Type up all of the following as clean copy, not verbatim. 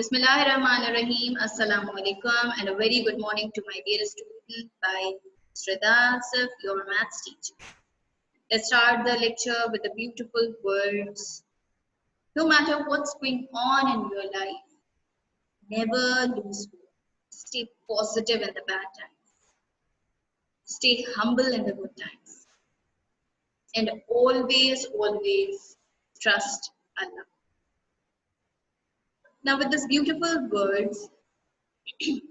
Bismillahirrahmanirrahim. Assalamu alaikum and a very good morning to my dear student by Shraddha Asif, your maths teacher. Let's start the lecture with the beautiful words. No matter what's going on in your life, never lose hope. Stay positive in the bad times. Stay humble in the good times. And always, always trust Allah. Now with these beautiful words,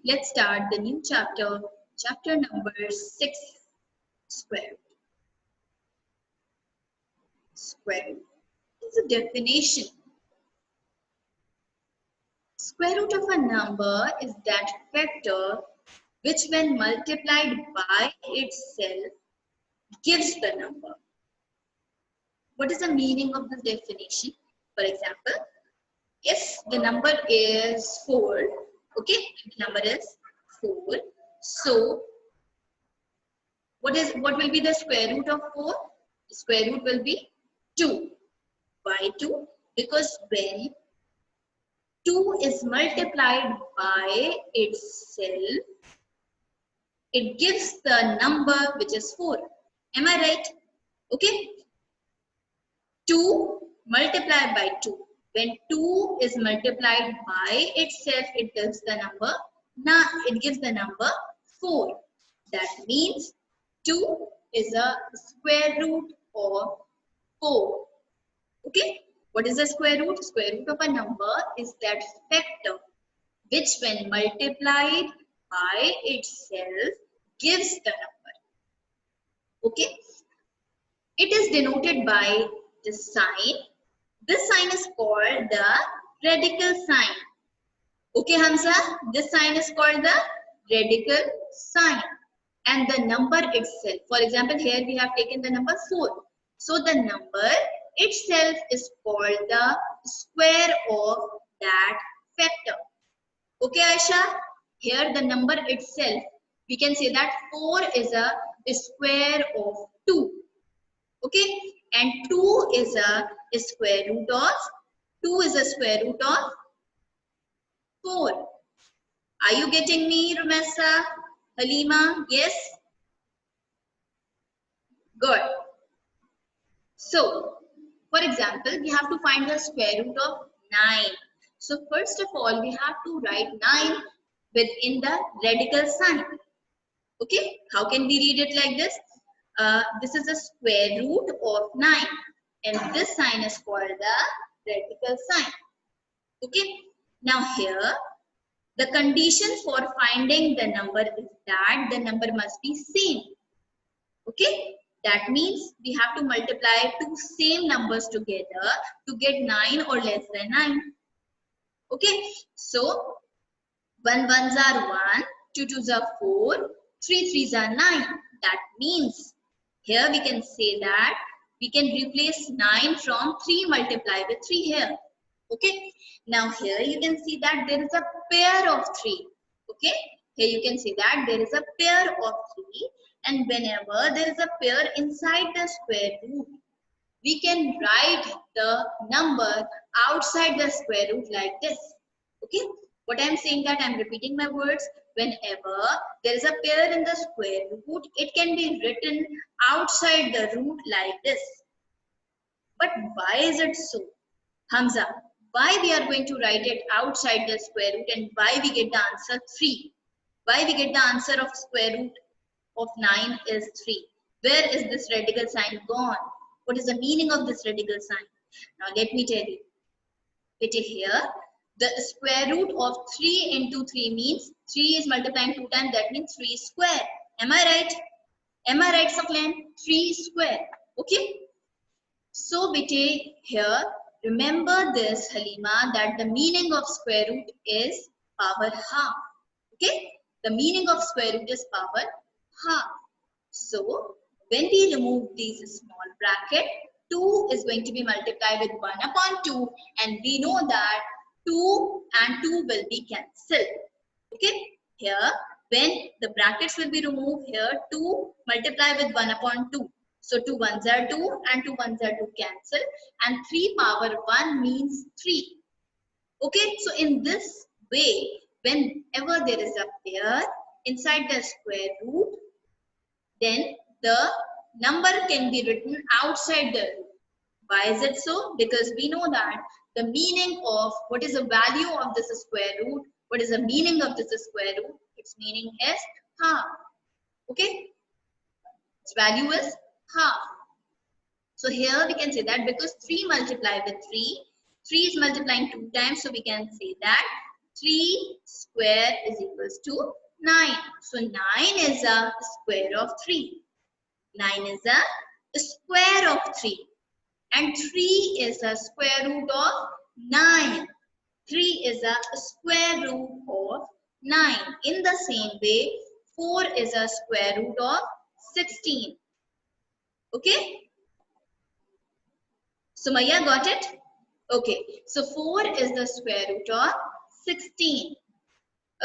let's start the new chapter, chapter number 6, square root. Square root is a definition. Square root of a number is that factor which when multiplied by itself gives the number. What is the meaning of this definition? For example, if the number is 4, okay, the number is 4, so what will be the square root of 4? The square root will be 2. Why 2? Because when 2 is multiplied by itself, it gives the number which is 4. Am I right? Okay. 2 multiplied by 2. When 2 is multiplied by itself, it gives the number. Now it gives the number 4. That means 2 is a square root of 4. Okay. What is the square root? Square root of a number is that factor which when multiplied by itself gives the number. Okay. It is denoted by the sign. This sign is called the radical sign. Okay, Hamza? This sign is called the radical sign. And the number itself. For example, here we have taken the number 4. So the number itself is called the square of that factor. Okay, Aisha? Here the number itself, we can say that 4 is a square of 2. Okay, and 2 is a square root of 4. Are you getting me, Rumessa, Halima? Yes? Good. So, for example, we have to find the square root of 9. So, first of all, we have to write 9 within the radical sign. Okay, how can we read it like this? This is the square root of 9. And this sign is called the radical sign. Okay, now here, the condition for finding the number is that the number must be same. Okay, that means we have to multiply two same numbers together to get 9 or less than 9. Okay, so 1 ones are 1, 2 twos are 4, 3 threes are 9. That means here we can say that we can replace 9 from 3 multiplied with 3 here. Okay, now here you can see that there is a pair of 3. Okay, here you can see that there is a pair of 3, and whenever there is a pair inside the square root, we can write the number outside the square root like this. Okay, what I am saying that I am repeating my words. Whenever there is a pair in the square root, it can be written outside the root like this. But why is it so? Hamza, why we are going to write it outside the square root and why we get the answer 3? Why we get the answer of square root of 9 is 3? Where is this radical sign gone? What is the meaning of this radical sign? Now let me tell you. It is here. The square root of 3 into 3 means 3 is multiplying 2 times. That means 3 square. Am I right? Am I right, Saklan? 3 square. Okay. So, bete, here, remember this, Halima, that the meaning of square root is power half. Okay. The meaning of square root is power half. So, when we remove these small bracket, 2 is going to be multiplied with 1 upon 2, and we know that 2 and 2 will be cancelled. Okay, here when the brackets will be removed, here 2 multiply with 1 upon 2. So 2 ones are 2 and 2 ones are 2 cancel, and 3 power 1 means 3. Okay, so in this way, whenever there is a pair inside the square root, then the number can be written outside the root. Why is it so? Because we know that the meaning of what is the value of this square root, what is the meaning of this square root, its meaning is half. Okay, its value is half. So here we can say that because 3 multiplied with 3 is multiplying 2 times, so we can say that 3 square is equals to 9. So 9 is a square of 3. 9 is a square of 3. And 3 is a square root of 9. 3 is a square root of 9. In the same way, 4 is a square root of 16. Okay? Sumaya got it? Okay. So 4 is the square root of 16.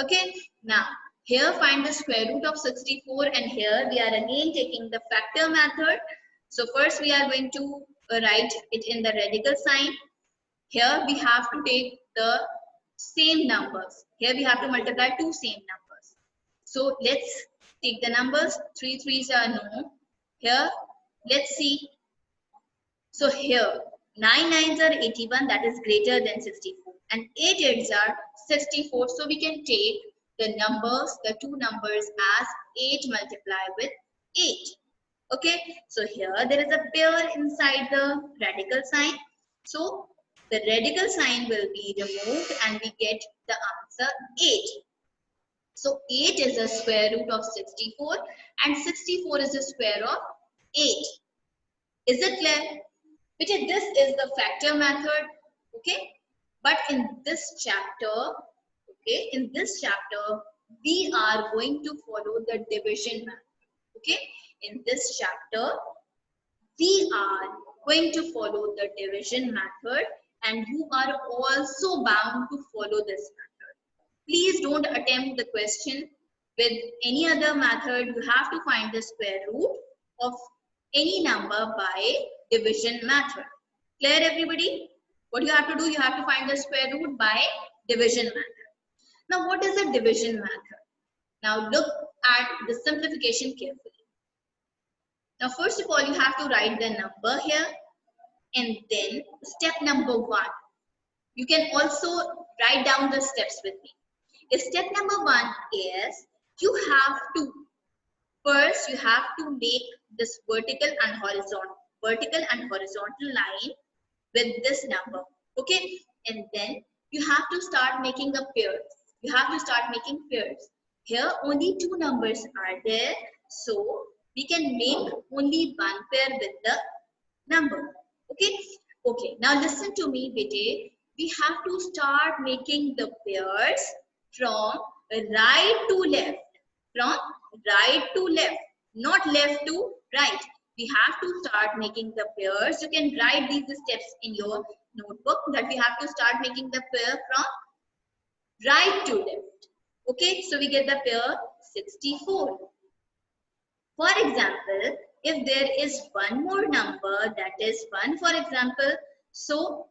Okay. Now, here find the square root of 64 and here we are again taking the factor method. So first we are going to write it in the radical sign. Here we have to take the same numbers. Here we have to multiply two same numbers. So let's take the numbers. 3 3s are no. Here, let's see. So here, 9 9s are 81, that is greater than 64. And 8 8s are 64. So we can take the numbers, the two numbers as 8 multiplied with 8. Okay, so here there is a pair inside the radical sign. So the radical sign will be removed and we get the answer 8. So 8 is the square root of 64 and 64 is the square of 8. Is it clear? Because this is the factor method, okay? But in this chapter, okay, in this chapter, we are going to follow the division method, okay? In this chapter, we are going to follow the division method and you are also bound to follow this method. Please don't attempt the question with any other method. You have to find the square root of any number by division method. Clear everybody? What you have to do, you have to find the square root by division method. Now what is the division method? Now look at the simplification carefully. Now first of all, you have to write the number here and then step number 1. You can also write down the steps with me. Step number 1 is you have to make this vertical and horizontal line with this number. Okay, and then you have to start making the pairs. You have to start making pairs. Here only two numbers are there, so we can make only one pair with the number. Okay, okay. Now listen to me, bete. We have to start making the pairs from right to left. From right to left, not left to right. We have to start making the pairs. You can write these steps in your notebook that we have to start making the pair from right to left. Okay, so we get the pair 64. For example, if there is one more number, that is 1, for example, so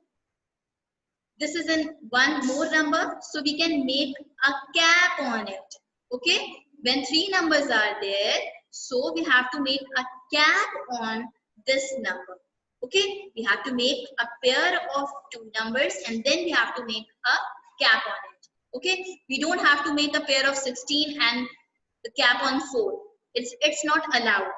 this is in one more number, so we can make a cap on it. Okay, when 3 numbers are there, so we have to make a cap on this number. Okay, we have to make a pair of two numbers and then we have to make a cap on it. Okay, we don't have to make a pair of 16 and the cap on 4. It's not allowed.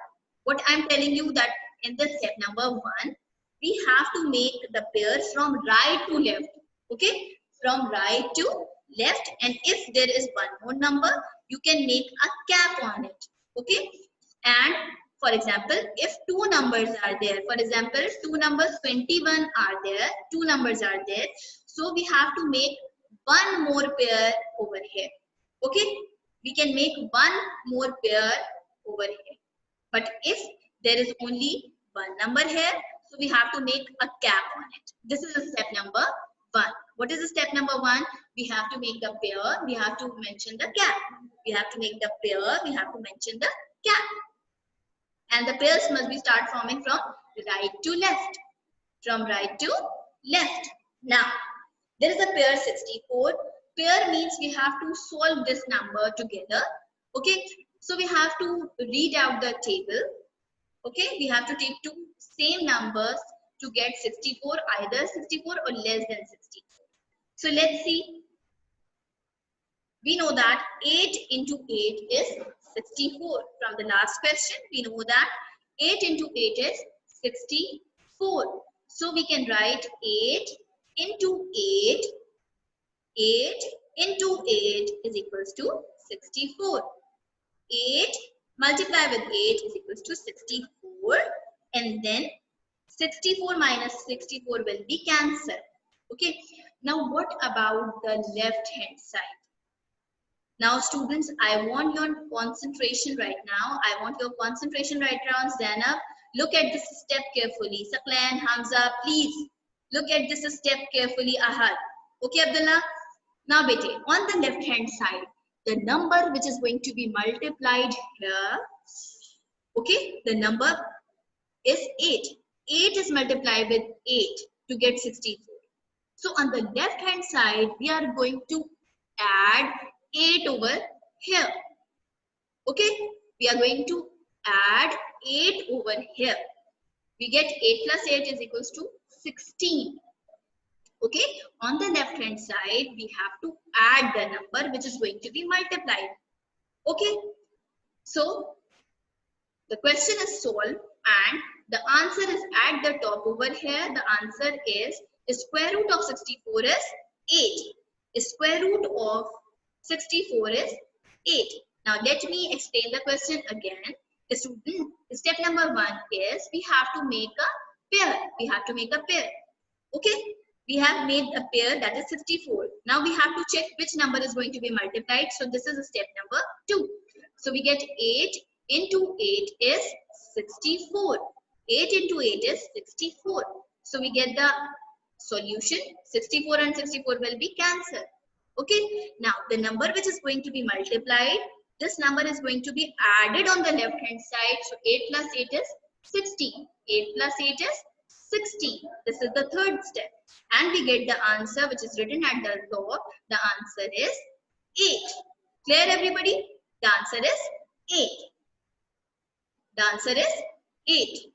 What I'm telling you that in the step number 1, we have to make the pairs from right to left. Okay, from right to left, and if there is one more number, you can make a cap on it. Okay, and for example, if two numbers are there, for example, two numbers 21 are there, two numbers are there, so we have to make one more pair over here. Okay, we can make one more pair over here. But if there is only one number here, so we have to make a cap on it. This is the step number 1. What is the step number 1? We have to make the pair, we have to mention the cap. We have to make the pair, we have to mention the cap. And the pairs must be start forming from right to left. From right to left. Now, There is a pair 64. Pair means we have to solve this number together. Okay, so we have to read out the table. Okay, we have to take two same numbers to get 64, either 64 or less than 64. So let's see. We know that 8 into 8 is 64. From the last question, we know that 8 into 8 is 64. So we can write 8 into 8. 8 into 8 is equals to 64. 8 multiplied with 8 is equals to 64. And then 64 minus 64 will be cancelled. Okay. Now what about the left hand side? Now students, I want your concentration right now. I want your concentration right now. Zainab, look at this step carefully. Saqlan, Hamza, please look at this step carefully. Ahad. Okay, Abdullah? Now, bete, on the left hand side, the number which is going to be multiplied here, okay, the number is 8. 8 is multiplied with 8 to get 64. So on the left hand side, we are going to add 8 over here. Okay, we are going to add 8 over here. We get 8 plus 8 is equals to 16. Okay, on the left hand side, we have to add the number which is going to be multiplied. Okay, so the question is solved and the answer is at the top over here. The answer is the square root of 64 is 8. The square root of 64 is 8. Now let me explain the question again. The student, step number 1 is we have to make a pair. We have to make a pair. Okay, we have made a pair that is 64. Now we have to check which number is going to be multiplied. So this is step number 2. So we get 8 into 8 is 64. 8 into 8 is 64. So we get the solution. 64 and 64 will be cancelled. Okay. Now the number which is going to be multiplied, this number is going to be added on the left hand side. So 8 plus 8 is 16. 8 plus 8 is 16. This is the third step. And we get the answer which is written at the top. The answer is 8. Clear everybody? The answer is 8. The answer is 8.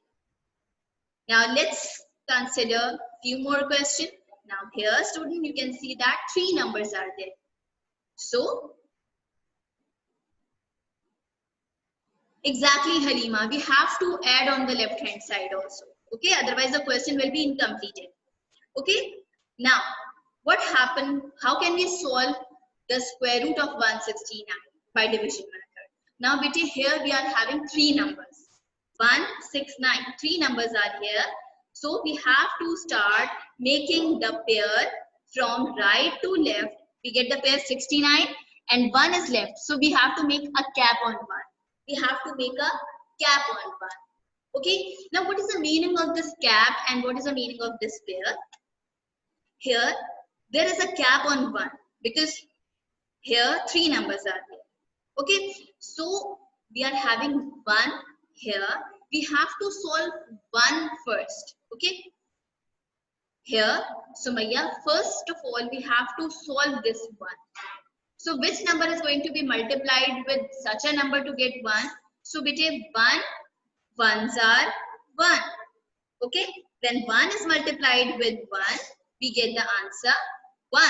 Now let's consider few more questions. Now here student, you can see that 3 numbers are there. So exactly Halima, we have to add on the left hand side also. Okay, otherwise the question will be incomplete. Okay, now what happened? How can we solve the square root of 169 by division method? Now beta, here we are having 3 numbers. 1, 6, 9. 3 numbers are here. So we have to start making the pair from right to left. We get the pair 69 and 1 is left. So we have to make a cap on 1. We have to make a cap on 1. Okay. Now what is the meaning of this cap and what is the meaning of this pair? Here, there is a cap on 1 because here 3 numbers are there. Okay. So we are having 1 here. We have to solve 1 first. Okay. Here, Sumaya, first of all, we have to solve this 1. So which number is going to be multiplied with such a number to get 1? So between 1, 1s are 1. Okay. When 1 is multiplied with 1, we get the answer 1.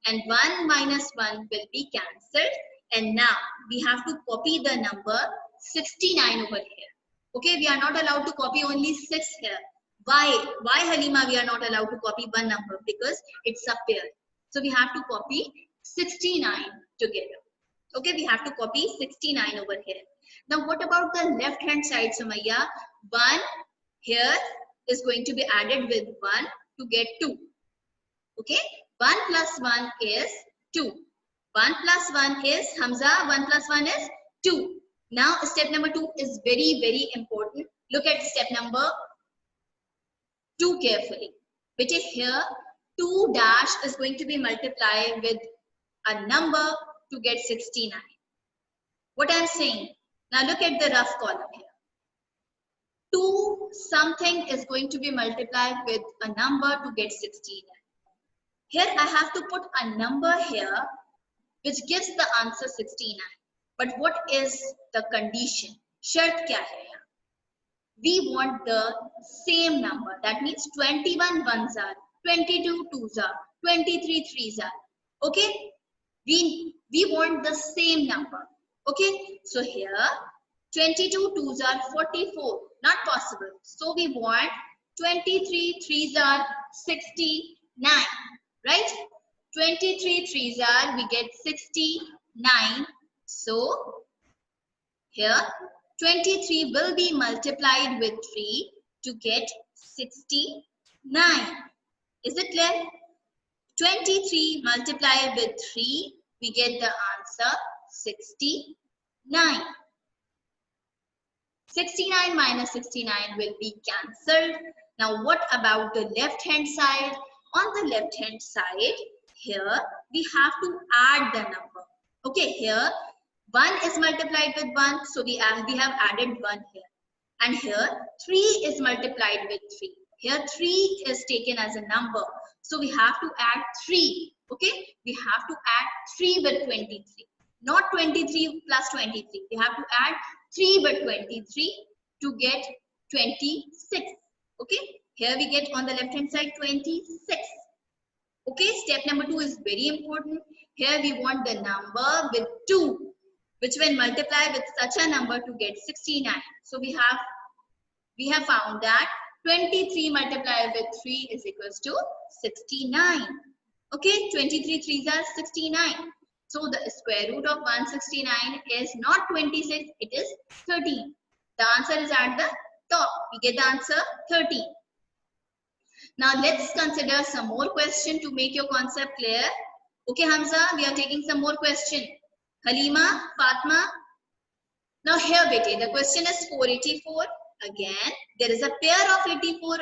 And 1 minus 1 will be cancelled. And now we have to copy the number 69 over here. Okay, we are not allowed to copy only 6 here. Why? Why, Halima, we are not allowed to copy one number? Because it's a pair. So we have to copy 69 together. Okay, we have to copy 69 over here. Now, what about the left hand side, Sumaya? 1 here is going to be added with 1 to get 2. Okay, 1 plus 1 is 2. 1 plus 1 is, Hamza, 1 plus 1 is 2. Now, step number 2 is very, very important. Look at step number 2 carefully. Which is here, 2 dash is going to be multiplied with a number to get 69. What I'm saying, now look at the rough column here. 2 something is going to be multiplied with a number to get 69. Here I have to put a number here which gives the answer 69. But what is the condition? शर्त क्या है यहाँ? We want the same number. That means 21 ones are, 22 twos are, 23 threes are. Okay? We want the same number. Okay? So here 22 twos are 44. Not possible. So we want 23 threes are 69. Right? 23 threes are, we get 69. So here 23 will be multiplied with 3 to get 69. Is it clear? 23 multiplied with 3, we get the answer 69. 69 minus 69 will be cancelled. Now what about the left hand side? On the left hand side, here we have to add the number. Okay, here 1 is multiplied with 1, so we have added 1 here. And here 3 is multiplied with 3. Here 3 is taken as a number, so we have to add 3. Okay, we have to add 3 with 23. Not 23 plus 23. We have to add 3 with 23 to get 26. Okay, here we get on the left hand side 26. Okay, step number 2 is very important. Here we want the number with 2, which when multiply with such a number to get 69. So we have found that 23 multiplied with 3 is equals to 69. Okay, 23 threes are 69. So the square root of 169 is not 26, it is 13. The answer is at the top. We get the answer 13. Now let's consider some more question to make your concept clear. Okay, Hamza, we are taking some more question. Halima, Fatma. Now here, bete, the question is 484. Again, there is a pair of 84.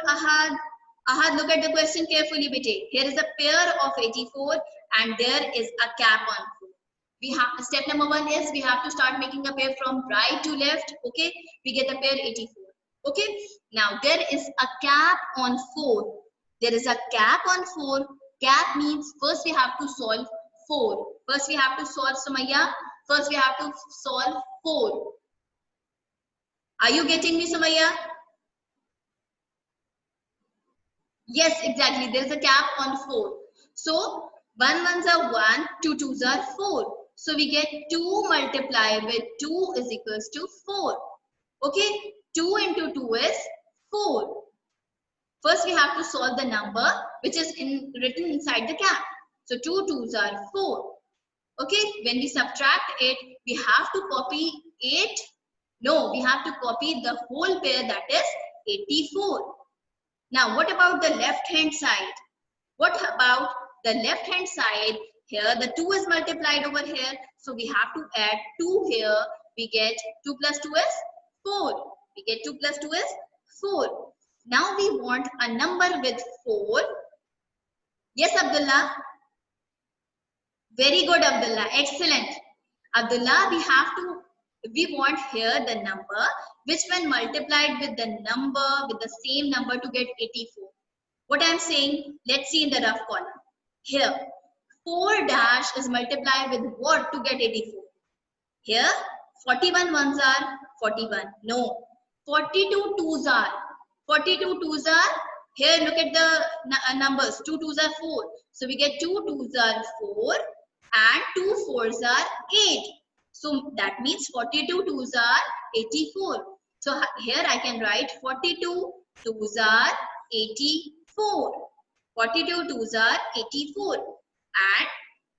Ahad, look at the question carefully, bete. Here is a pair of 84 and there is a cap on 4. Step number 1 is we have to start making a pair from right to left. Okay, we get the pair 84. Okay, now there is a cap on 4. There is a cap on 4. Cap means first we have to solve 4. First we have to solve, Sumaya. First we have to solve 4. Are you getting me, Sumaya? Yes, exactly. There is a cap on 4. So 1 ones are 1, 2 twos are 4. So we get 2 multiplied with 2 is equals to 4. Okay, 2 into 2 is 4. First, we have to solve the number which is written inside the cap. So 2 twos are 4. Okay, when we subtract it, we have to copy 8. No, we have to copy the whole pair, that is 84. Now, what about the left hand side? What about the left hand side? Here, the 2 is multiplied over here. So we have to add 2 here. We get 2 plus 2 is 4. We get 2 plus 2 is 4. Now we want a number with 4. Yes, Abdullah? Very good, Abdullah. Excellent. Abdullah, we want here the number which when multiplied with the same number to get 84. What I'm saying, let's see in the rough column. Here, 4 dash is multiplied with what to get 84? Here, 41 ones are 41. No, 42 twos are. 42 twos are, here look at the numbers, 2 twos are 4. So we get 2 twos are 4 and 2 fours are 8. So that means 42 twos are 84. So here I can write 42 twos are 84. 42 twos are 84. And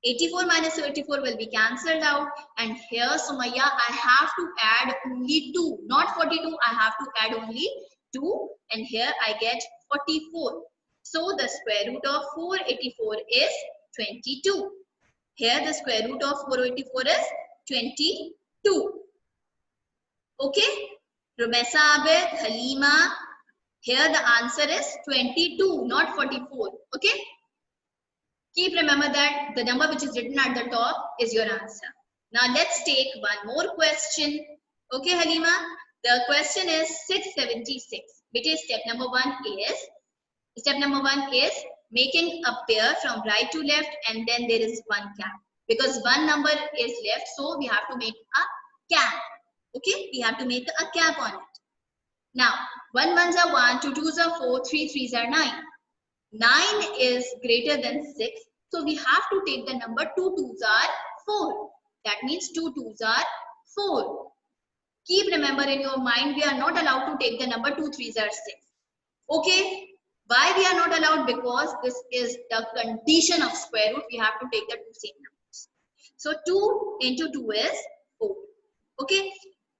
84 minus 84 will be cancelled out. And here, Sumaya, I have to add only 2. Not 42, I have to add only 2. And here I get 44. So the square root of 484 is 22. Here the square root of 484 is 22. Okay? Rumesa Abed, Halima. Here the answer is 22, not 44. Okay? Keep remember that the number which is written at the top is your answer. Now let's take one more question. Okay, Halima? The question is 676. Which is step number 1 is making a pair from right to left, and then there is one cap. Because one number is left, so we have to make a cap. Okay, we have to make a cap on it. Now, 1 ones are 1, 2 twos are 4, 3 threes are 9. 9 is greater than 6, so we have to take the number 2 twos are 4. That means 2 twos are 4. Keep remember in your mind, we are not allowed to take the number 2 threes are 6. Okay, why we are not allowed? Because this is the condition of square root. We have to take the two same numbers. So 2 into 2 is 4. Okay,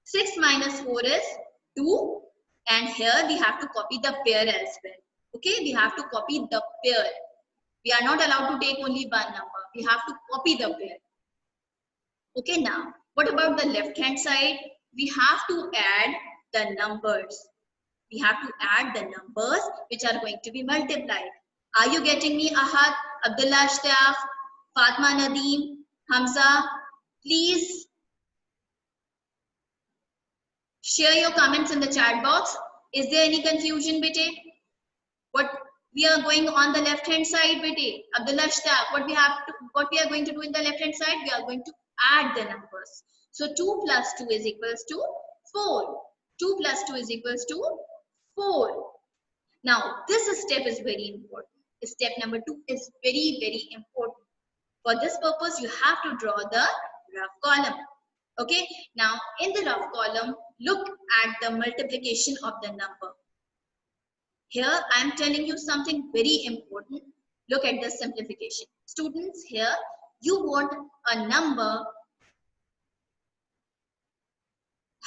6 minus 4 is 2, and here we have to copy the pair as well. Okay, we have to copy the pair. We are not allowed to take only one number. We have to copy the pair. Okay, now what about the left hand side? We have to add the numbers. We have to add the numbers which are going to be multiplied. Are you getting me? Ahad, Abdullah Ashtaf, Fatma Nadeem, Hamza, please share your comments in the chat box. Is there any confusion, bete? What we are going on the left hand side, bete? Abdullah Ashtaf, what we are going to do in the left hand side? We are going to add the numbers. So 2 plus 2 is equals to 4. 2 plus 2 is equals to 4. Now, this step is very important. Step number 2 is very, very important. For this purpose, you have to draw the rough column. Okay. Now, in the rough column, look at the multiplication of the number. Here, I am telling you something very important. Look at the simplification. Students, here, you want a number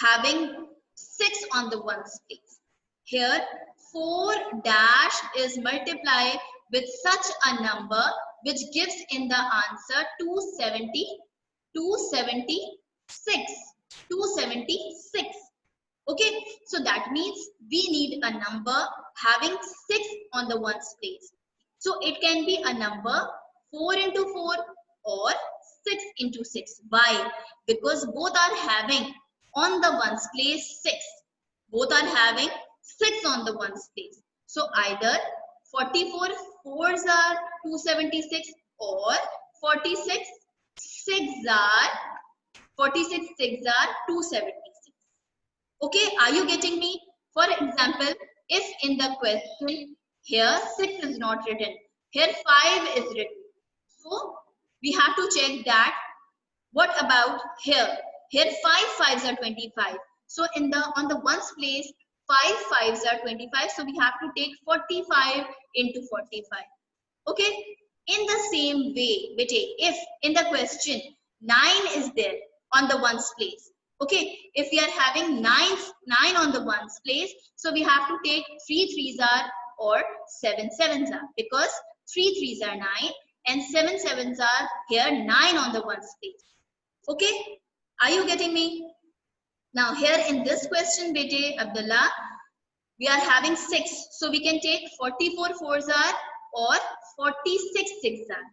having 6 on the ones place. Here, 4 dash is multiplied with such a number which gives in the answer 276. Okay, so that means we need a number having 6 on the ones place. So it can be a number 4 into 4 or 6 into 6. Why? Because both are having on the ones place 6. Both are having 6 on the ones place. So either 44 fours are 276 or 46 6s are 276. Okay, are you getting me? For example, if in the question here 6 is not written, here 5 is written. So we have to check that. What about here? Here 5 5s are 25. So on the ones place 5 5s are 25. So we have to take 45 into 45. Okay. In the same way, if in the question 9 is there on the ones place. Okay. If we are having 9 on the ones place, so we have to take 3 3s are or 7 7s are, because 3 3s are 9 and 7 7s are here 9 on the ones place. Okay. Are you getting me? Now here in this question, bete Abdullah, we are having 6. So we can take 44 4s are or 46 6s are.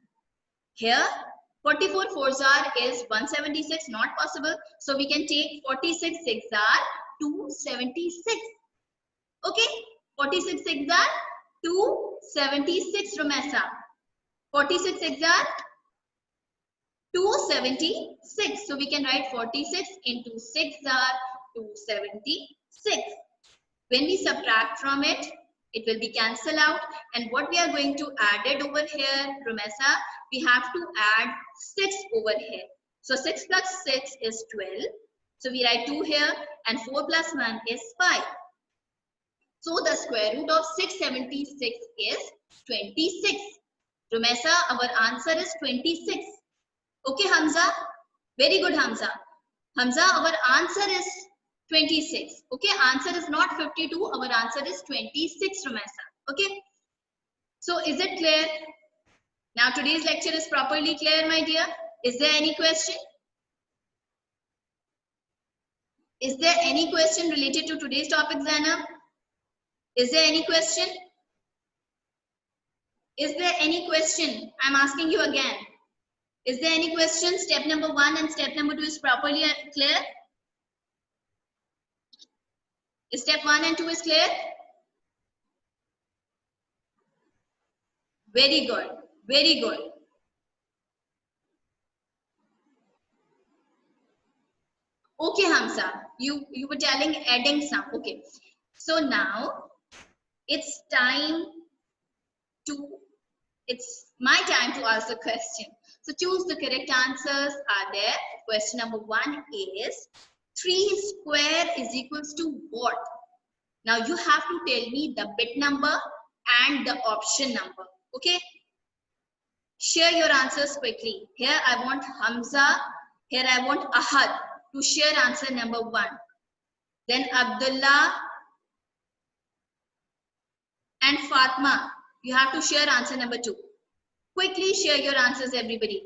Here 44 4s are is 176, not possible. So we can take 46 6s are 276. Okay. 46 6s are 276, Romesa. 46 6s are 276. So we can write 46 into 6 are 276. When we subtract from it, it will be cancelled out. And what we are going to add it over here, Romesa, we have to add 6 over here. So 6 plus 6 is 12. So we write 2 here and 4 plus 1 is 5. So the square root of 676 is 26. Romesa, our answer is 26. Okay, Hamza. Very good, Hamza. Hamza, our answer is 26. Okay, answer is not 52. Our answer is 26, Romesa. Okay. So is it clear? Now today's lecture is properly clear, my dear. Is there any question? Is there any question related to today's topic, Zainab? Is there any question? Is there any question? I'm asking you again. Is there any question? Step number 1 and step number 2 is properly clear? Step 1 and 2 is clear? Very good. Very good. Okay, Hamza. You were telling adding some. Okay. So now it's time to it's my time to ask the question. So choose the correct answers are there. Question number 1 is 3 square is equals to what? Now you have to tell me the bit number and the option number. Okay. Share your answers quickly. Here I want Hamza. Here I want Ahad to share answer number 1. Then Abdullah and Fatma. You have to share answer number 2. Quickly share your answers, everybody.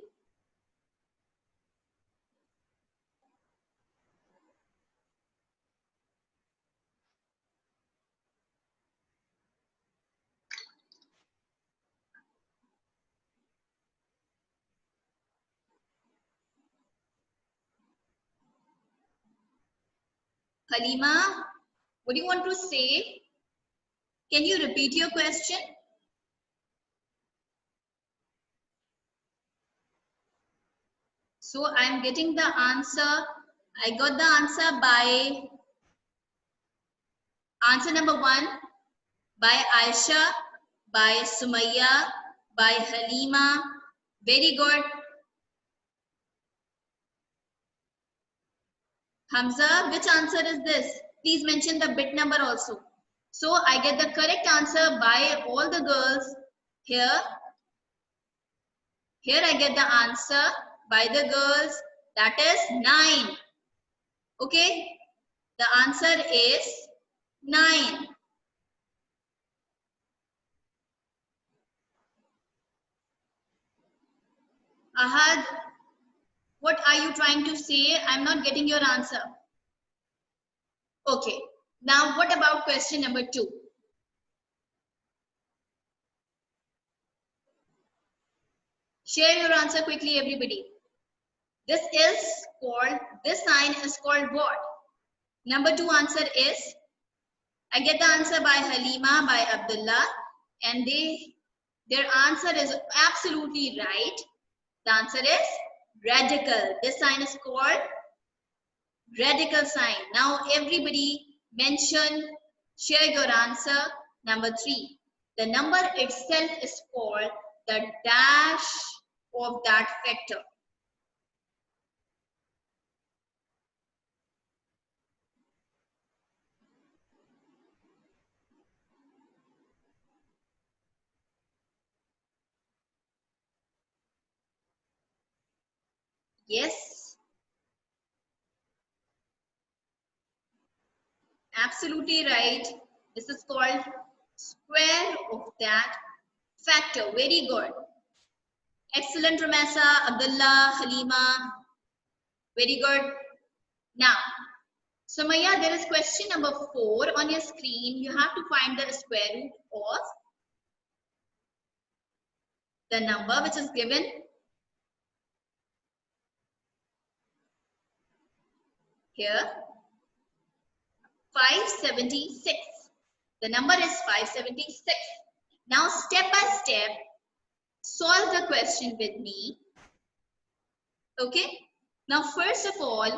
Halima, what do you want to say? Can you repeat your question? So I'm getting the answer. I got the answer by answer number 1 by Aisha, by Sumaya, by Halima. Very good. Hamza, which answer is this? Please mention the bit number also. So I get the correct answer by all the girls here. Here I get the answer by the girls, that is 9. Okay, the answer is 9. Ahad, what are you trying to say? I'm not getting your answer. Okay, now what about question number 2? Share your answer quickly, everybody. This sign is called what? Number 2 answer is, I get the answer by Halima, by Abdullah, and their answer is absolutely right. The answer is radical. This sign is called radical sign. Now everybody mention, share your answer. Number 3. The number itself is called the dash of that factor. Yes, absolutely right. This is called square of that factor. Very good. Excellent, Ramesa, Abdullah, Halima. Very good. Now, Sumaya, there is question number 4 on your screen. You have to find the square root of the number which is given. Here, 576. The number is 576. Now, step by step, solve the question with me. Okay. Now, first of all,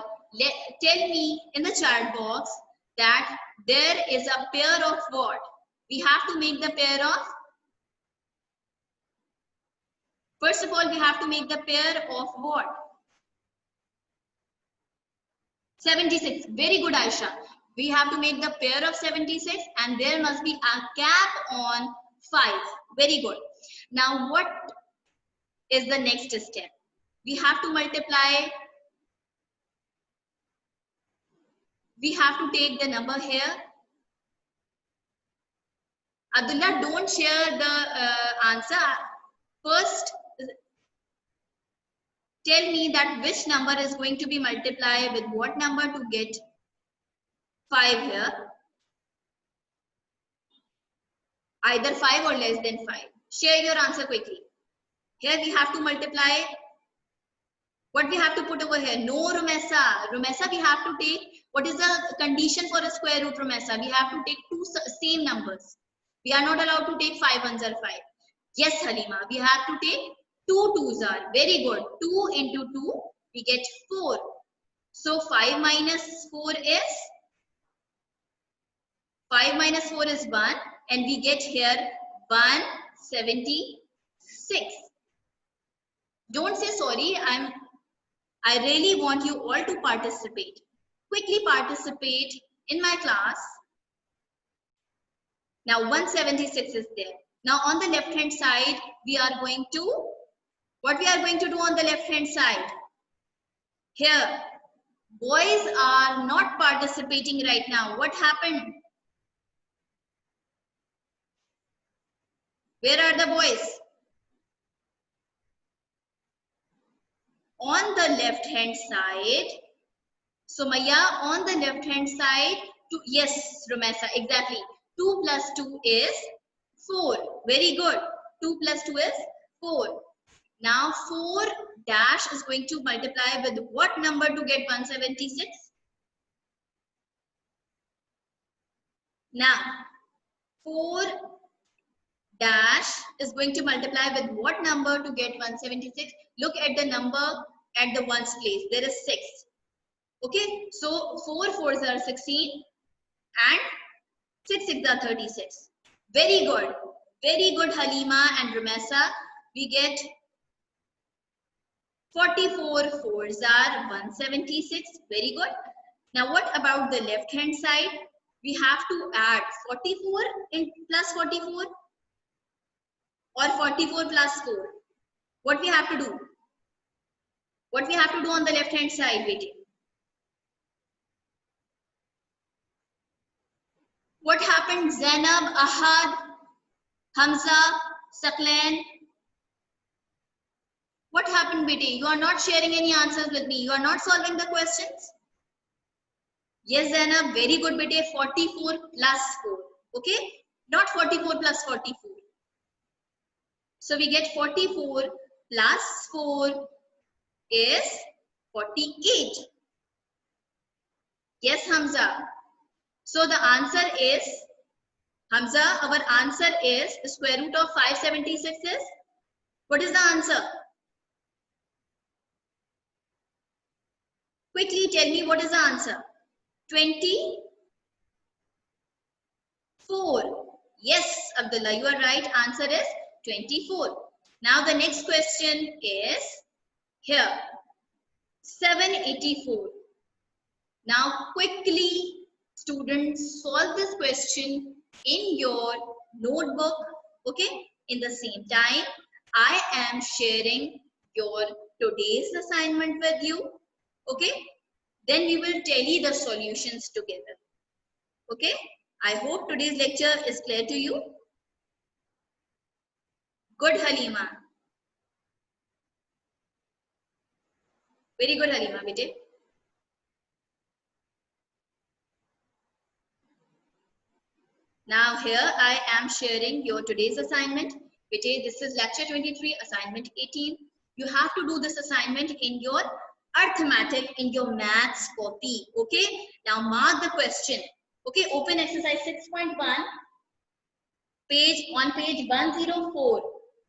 tell me in the chat box that there is a pair of what? We have to make the pair of. First of all, we have to make the pair of what? 76. Very good, Aisha. We have to make the pair of 76 and there must be a cap on 5. Very good. Now, what is the next step? We have to multiply. We have to take the number here. Abdullah, don't share the answer. First, tell me that which number is going to be multiplied with what number to get 5 here. Either 5 or less than 5. Share your answer quickly. Here we have to multiply. What we have to put over here? No, Rumesa. Rumesa, we have to take, what is the condition for a square root, Rumesa? We have to take two same numbers. We are not allowed to take 5 ones or 5. Yes, Halima, we have to take 2 twos are. Very good. 2 into 2, we get 4. So 5 minus 4 is 1 and we get here 176. Don't say sorry. I really want you all to participate. Quickly participate in my class. Now 176 is there. Now on the left hand side, we are going to, what we are going to do on the left hand side? Here, boys are not participating right now. What happened? Where are the boys? On the left hand side. So Maya, on the left hand side, yes, Romesa, exactly. 2 plus 2 is 4. Very good. 2 plus 2 is 4. Now 4 dash is going to multiply with what number to get 176? Now 4 dash is going to multiply with what number to get 176? Look at the number at the ones place. There is 6. Okay, so 4 fours are 16 and 6 6 are 36. Very good. Very good, Halima and Ramesa. We get 44 fours are 176. Very good. Now what about the left hand side? We have to add 44 in plus 44 or 44 plus 4. What we have to do? What we have to do on the left hand side, waiting. What happened? Zainab, Ahad, Hamza, Saklan. What happened, Beti? You are not sharing any answers with me. You are not solving the questions. Yes, Zainab, very good, Beti. 44 plus 4. Okay? Not 44 plus 44. So we get 44 plus 4 is 48. Yes, Hamza. So the answer is, Hamza, our answer is the square root of 576 is, what is the answer? Quickly tell me what is the answer. 24. Yes, Abdullah, you are right. Answer is 24. Now the next question is here. 784. Now quickly students solve this question in your notebook. Okay. In the same time, I am sharing your today's assignment with you. Okay. Then we will tally the solutions together. Okay. I hope today's lecture is clear to you. Good, Halima. Very good, Halima, bete. Now here I am sharing your today's assignment. Bete, this is lecture 23, assignment 18. You have to do this assignment in your arithmetic, in your maths copy. Okay. Now mark the question. Okay. Open exercise 6.1. On page 104.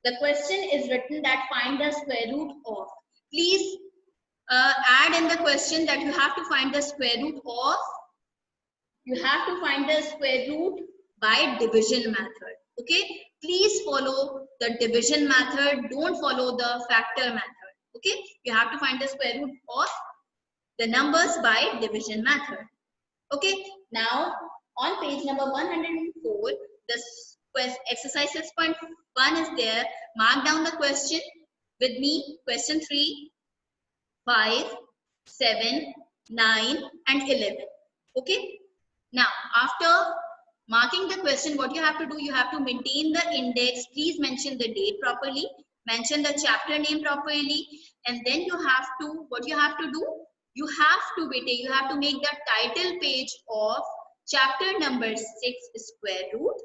The question is written that find the square root of. Please add in the question that you have to find the square root of. You have to find the square root by division method. Okay. Please follow the division method. Don't follow the factor method. Okay. You have to find the square root of the numbers by division method. Okay. Now on page number 104, this exercise 6.1 is there. Mark down the question with me. Question 3, 5, 7, 9 and 11. Okay. Now after marking the question, what you have to do, you have to maintain the index. Please mention the date properly. Mention the chapter name properly. And then you have to, what you have to do? You have to make the title page of chapter number 6 square root.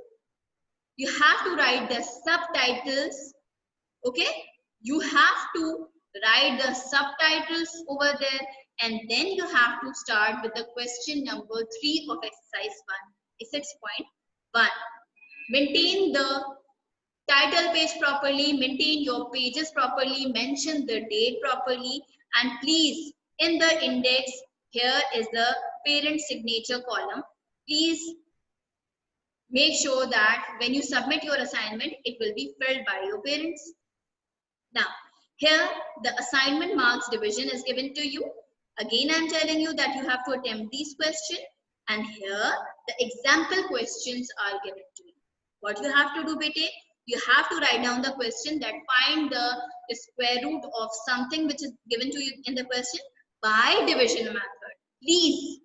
You have to write the subtitles. Okay. You have to write the subtitles over there. And then you have to start with the question number 3 of exercise 6.1. Maintain the title page properly, maintain your pages properly, mention the date properly, and please, in the index, here is the parent signature column. Please make sure that when you submit your assignment, it will be filled by your parents. Now, here the assignment marks division is given to you. Again, I'm telling you that you have to attempt these questions, and here the example questions are given to you. What you have to do, bete? You have to write down the question that find the square root of something which is given to you in the question by division method. Please,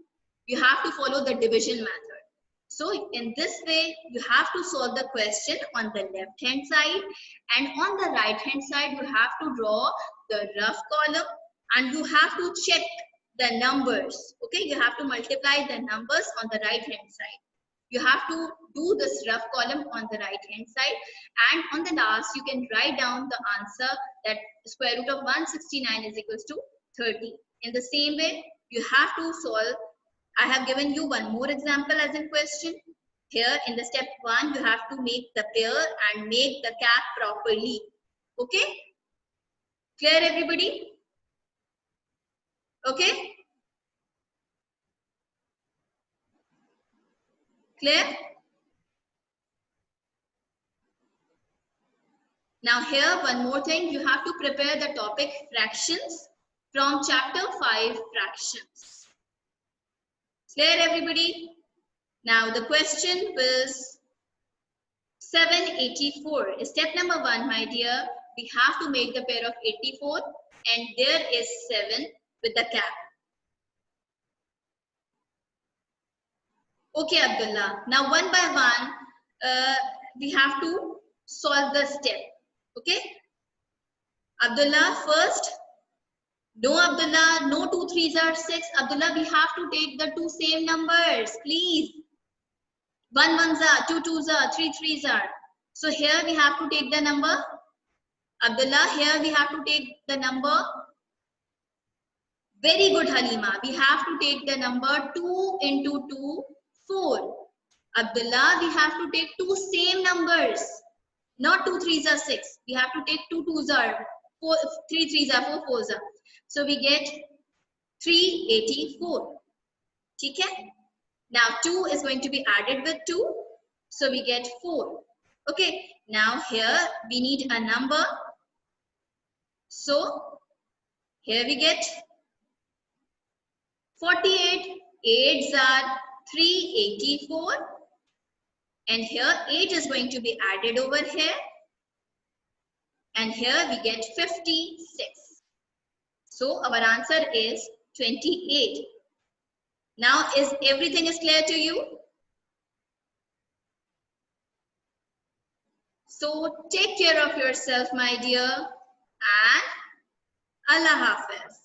you have to follow the division method. So in this way, you have to solve the question on the left hand side, and on the right hand side, you have to draw the rough column, and you have to check the numbers. Okay, you have to multiply the numbers on the right hand side. You have to do this rough column on the right hand side, and on the last you can write down the answer that square root of 169 is equals to 30. In the same way, you have to solve. I have given you one more example as a question. Here in the step 1, you have to make the pair and make the cap properly. Okay? Clear, everybody? Okay? Clear? Now here one more thing, you have to prepare the topic fractions from chapter 5 fractions. Clear, everybody? Now the question was 784. Step number 1, my dear, we have to make the pair of 84, and there is 7 with the cap. Okay, Abdullah. Now one by one, we have to solve the step. Okay? Abdullah, first. No, Abdullah, no 2 3s are 6. Abdullah, we have to take the two same numbers, please. 1 1s are, 2 2s are, 3 3s are. So here we have to take the number. Abdullah, here we have to take the number. Very good, Halima. We have to take the number 2 into 2, 4. Abdullah, we have to take two same numbers. Not 2 3s are 6. We have to take 2 2s are 4, 3 3s are 4 4s are. So we get 384. Okay? Now 2 is going to be added with 2. So we get 4. Okay. Now here we need a number. So here we get 48. 8s are 384. And here 8 is going to be added over here. And here we get 56. So our answer is 28. Now is everything is clear to you? So take care of yourself, my dear, and Allah Hafiz.